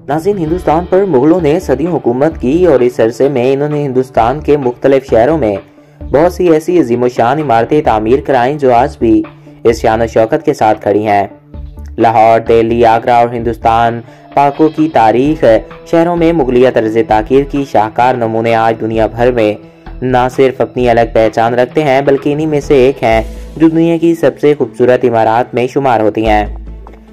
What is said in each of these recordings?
नाज़रीन, हिंदुस्तान पर मुगलों ने सदियों हुकूमत की और इस अरसे में इन्होंने हिंदुस्तान के मुख्तलिफ शहरों में बहुत सी ऐसी अजीमोशान इमारतें तामीर कराईं जो आज भी इस शान और शौकत के साथ खड़ी हैं। लाहौर, दिल्ली, आगरा और हिंदुस्तान पाकों की तारीख शहरों में मुगलिया तर्ज ताकीर की शाहकार नमूने आज दुनिया भर में न सिर्फ अपनी अलग पहचान रखते हैं बल्कि इन्हीं में से एक हैं जो दुनिया की सबसे खूबसूरत इमारत में शुमार होती हैं।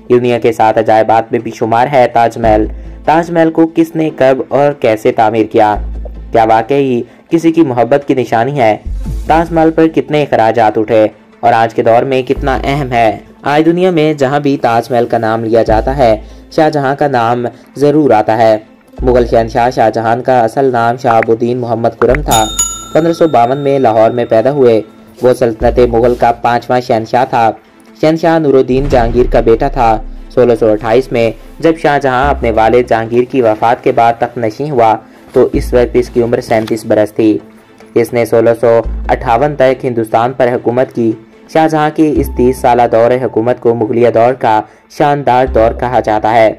ये दुनिया के 7 अजायबात में भी शुमार है ताजमहल। ताजमहल को किसने, कब और कैसे तामीर किया? क्या वाकई किसी की मोहब्बत की निशानी है? ताजमहल पर कितने खराजात उठे और आज के दौर में कितना अहम है? आज दुनिया में जहां भी ताजमहल का नाम लिया जाता है शाहजहां का नाम जरूर आता है। मुगल शहनशाह शाहजहां का असल नाम शहाबुद्दीन मोहम्मद खुर्रम था। 1552 में लाहौर में पैदा हुए। वो सल्तनत मुगल का 5वां शहनशाह था। शहनशाह नूरुद्दीन जहांगीर का बेटा था। 1628 में जब शाहजहां अपने वालिद जहांगीर की वफात के बाद तख्तनशीं हुआ तो इस वक्त इसकी उम्र 37 बरस थी। इसने 1658 तक हिंदुस्तान पर हुकूमत की। शाहजहां के इस 30 साला दौर हुकूमत को मुगलिया दौर का शानदार दौर कहा जाता है।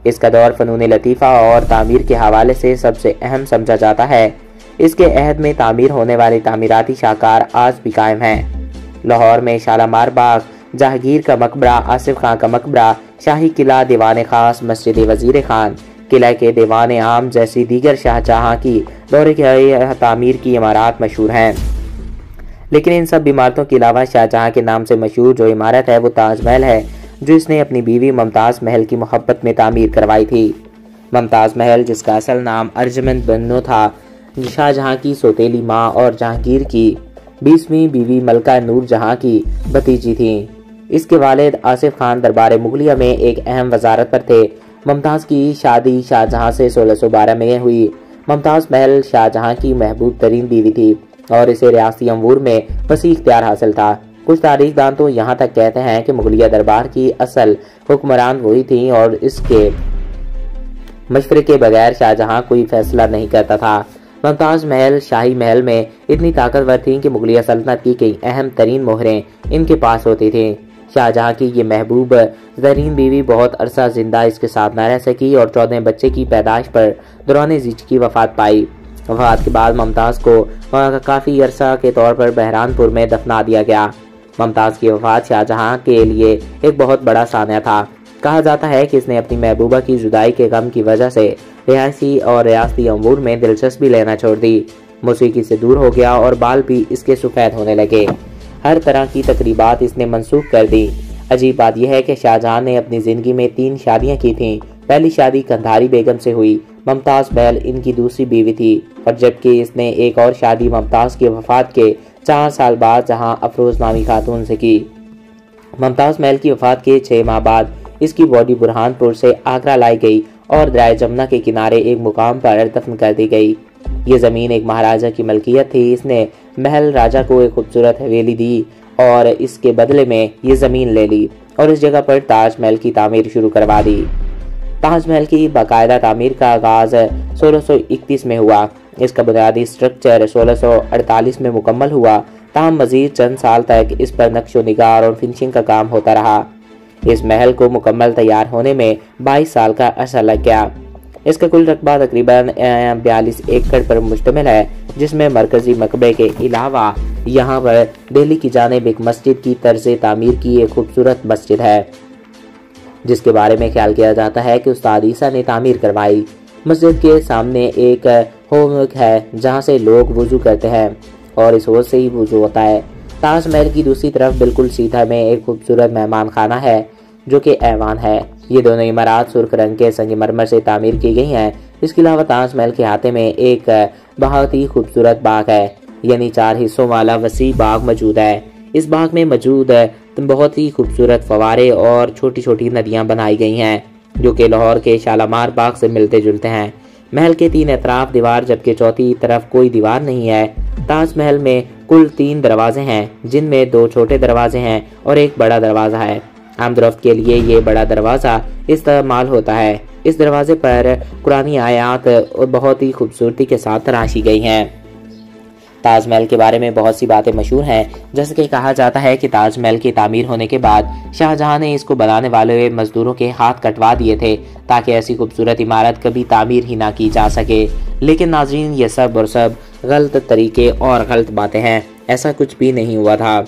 इसका दौर फनून लतीफ़ा और तामीर के हवाले से सबसे अहम समझा जाता है। इसके अहद में तामीर होने वाली तामीराती शाहकार आज भी कायम हैं। लाहौर में शालामार बाग, जहांगीर का मकबरा, आसिफ खां का मकबरा, शाही किला, दीवान खास, मस्जिद वजीर खान, किला के दीवान आम जैसी दीगर शाहजहां की दौरे की तामीर की इमारत मशहूर हैं। लेकिन इन सब इमारतों के अलावा शाहजहां के नाम से मशहूर जो इमारत है वो ताजमहल है, जो इसने अपनी बीवी मुमताज़ महल की मोहब्बत में तामीर करवाई थी। मुमताज़ महल, जिसका असल नाम अर्जमंद बन्नो था, शाहजहां की सौतेली माँ और जहांगीर की 20वीं बीवी मलका नूर जहां की भतीजी थी। इसके वालिद आसिफ खान दरबार मुगलिया में एक अहम वजारत पर थे। मुमताज़ की शादी शाहजहां से 1612 में हुई। मुमताज़ महल शाहजहां की महबूब तरीन बीवी थी और इसे रियासती अमूर में वसी इख्तियार हासिल था। कुछ तारीखदान तो यहाँ तक कहते हैं कि मुगलिया दरबार की असल हुक्मरान वही थी और इसके मशवरे के बगैर शाहजहां कोई फैसला नहीं करता था। मुमताज़ महल शाही महल में इतनी ताकतवर थी कि मुगलिया सल्तनत की कई अहम तरीन मोहरें इनके पास होती थी। शाहजहां की ये महबूब तरीन बीवी बहुत अरसा जिंदा इसके साथ न रह सकी और 14 बच्चे की पैदाइश पर दौरान जिज की वफात पाई। वफात के बाद मुमताज़ को काफ़ी अरसा के तौर पर बहरानपुर में दफना दिया गया। मुमताज़ की वफात शाहजहां के लिए एक बहुत बड़ा सानिया था। कहा जाता है कि इसने अपनी महबूबा की जुदाई के गम की वजह से रिहायशी और रियासती अमूर में दिलचस्पी लेना छोड़ दी। मौसीकी से दूर हो गया और बाल भी इसके सफ़ेद होने लगे। हर तरह की तकरीबात इसने मनसूख कर दी। अजीब बात यह है कि शाहजहां ने अपनी ज़िंदगी में 3 शादियां की थीं। पहली शादी कंधारी बेगम से हुई। मुमताज़ महल इनकी दूसरी बीवी थी और जबकि इसने एक और शादी मुमताज़ की वफात के 4 साल बाद जहां अफरोज़ नामी खातून से की। मुमताज़ महल की वफात के 6 माह बाद इसकी बॉडी बुरहानपुर से आगरा लाई गई और दरिया जमुना के किनारे एक मुकाम पर दफन कर दी गई। ये ज़मीन एक महाराजा की मलकियत थी। इसने महल राजा को एक खूबसूरत हवेली दी और इसके बदले में ये ज़मीन ले ली और इस जगह पर ताजमहल की तामीर शुरू करवा दी। ताजमहल की बाकायदा तामीर का आगाज़ 1631 में हुआ। इसका बुनियादी स्ट्रक्चर 1648 में मुकम्मल हुआ। ताहम मज़ीद चंद साल तक इस पर नक्शो निगार और फिनिशिंग का काम होता रहा। इस महल को मुकम्मल तैयार होने में 22 साल का अरसा लग गया। इसका कुल रकबा तकरीबन 42 एकड़ पर मुश्तमिल है, जिसमें मरकजी मकबरे के अलावा यहाँ पर दिल्ली की जानिब एक मस्जिद की तर्ज तामीर की एक खूबसूरत मस्जिद है, जिसके बारे में ख्याल किया जाता है कि उस्ताद ईसा ने तामीर करवाई। मस्जिद के सामने एक हौज है जहाँ से लोग वुजू करते हैं और इस हौज से ही वुजू होता है। ताजमहल की दूसरी तरफ बिल्कुल सीधा में एक खूबसूरत मेहमान खाना है जो कि ऐवान है। ये दोनों इमारत सुर्ख रंग के संगमरमर से तामीर की गई हैं। इसके अलावा ताजमहल के अहाते में एक बहुत ही खूबसूरत बाग है, यानी 4 हिस्सों वाला वसी बाग मौजूद है। इस बाग में मौजूद बहुत ही खूबसूरत फवारे और छोटी छोटी नदियां बनाई गई हैं जो कि लाहौर के शालामार बाग से मिलते जुलते हैं। महल के 3 अतराफ दीवार जबकि चौथी तरफ कोई दीवार नहीं है। ताजमहल में कुल 3 दरवाजे हैं, जिनमें 2 छोटे दरवाजे हैं और एक बड़ा दरवाजा है। आमदरफ्त के लिए ये बड़ा दरवाज़ा इस्तेमाल होता है। इस दरवाजे पर कुरानी आयात बहुत ही खूबसूरती के साथ तराशी गई हैं। ताजमहल के बारे में बहुत सी बातें मशहूर हैं, जैसे कि कहा जाता है कि ताजमहल की तामीर होने के बाद शाहजहां ने इसको बनाने वाले मजदूरों के हाथ कटवा दिए थे ताकि ऐसी खूबसूरत इमारत कभी तामीर ही ना की जा सके। लेकिन नाजरीन, ये सब और सब गलत तरीके और गलत बातें हैं, ऐसा कुछ भी नहीं हुआ था।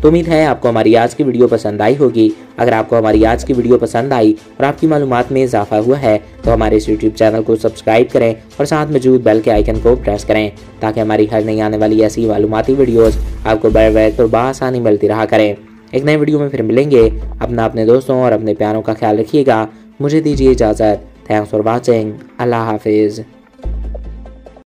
तो उम्मीद है आपको हमारी आज की वीडियो पसंद आई होगी। अगर आपको हमारी आज की वीडियो पसंद आई और आपकी मालूमात में इजाफा हुआ है तो हमारे इस यूट्यूब चैनल को सब्सक्राइब करें और साथ मौजूद बेल के आइकन को प्रेस करें ताकि हमारी हर नई आने वाली ऐसी मालूमाती वीडियोस आपको बर वक्त और बआसानी मिलती रहा करें। एक नए वीडियो में फिर मिलेंगे। अपने दोस्तों और अपने प्यारों का ख्याल रखिएगा। मुझे दीजिए इजाज़त। Thanks for watching. अल्लाह हाफिज़।